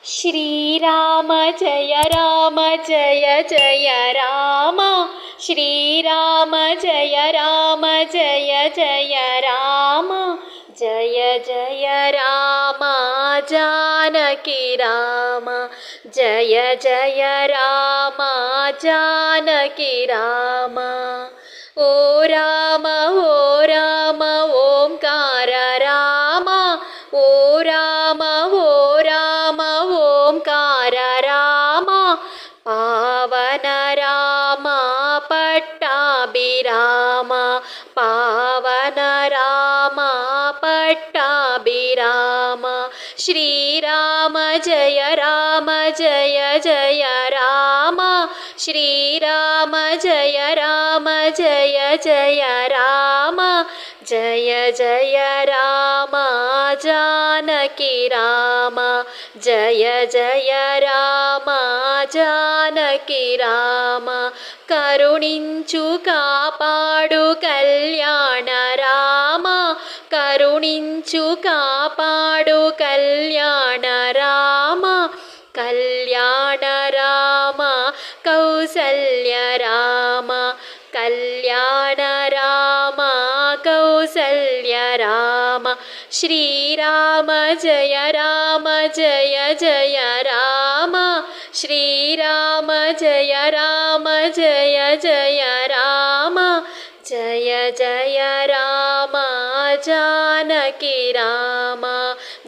श्रीराम जय राम जय जय राम। श्रीराम जय राम जय जय राम। जय जय राम जानकी राम। जय जय राम जानकी राम। ओ राम ओंकार राम। ओ राम ओंकार राम। पावन राम पट्टाभिराम। पावन राम पट्टाभिराम। श्रीराम जय राम जय जय राम। श्रीराम जय राम जय जय राम। जय जय राम जानकी राम। जय जय राम जानकी राम। करुणिंचु कापाडु कल्याण राम। करुणिंचु कापाडु कल्याण राम। कल्याण राम कौसल्य राम। कल्याण राम कौसल्य राम। श्रीराम जय राम जय जय राम। श्रीराम जय राम जय जय राम। जय जय राम जानकी राम।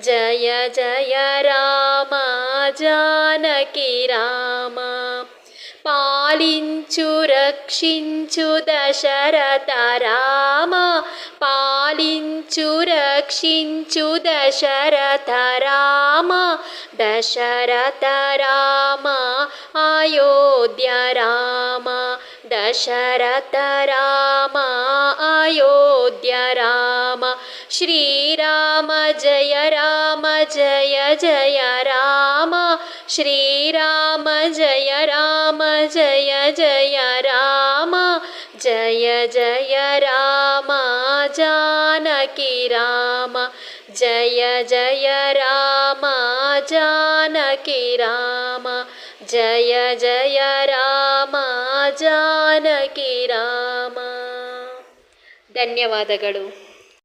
जय जय राम जानकी राम। पालिंचु रक्षिंचु दशरथ राम। पालिंचु रक्षिंचु दशरथ राम। दशरथ राम अयोध्य राम। दशरथ राम अयोध्य राम। श्रीराम जय राम जय जय राम। श्रीराम जय राम जय जय राम। जय जय राम जानकी राम। जय जय राम जानकी राम। जय जय राम जानकी राम। ಧನ್ಯವಾದಗಳು.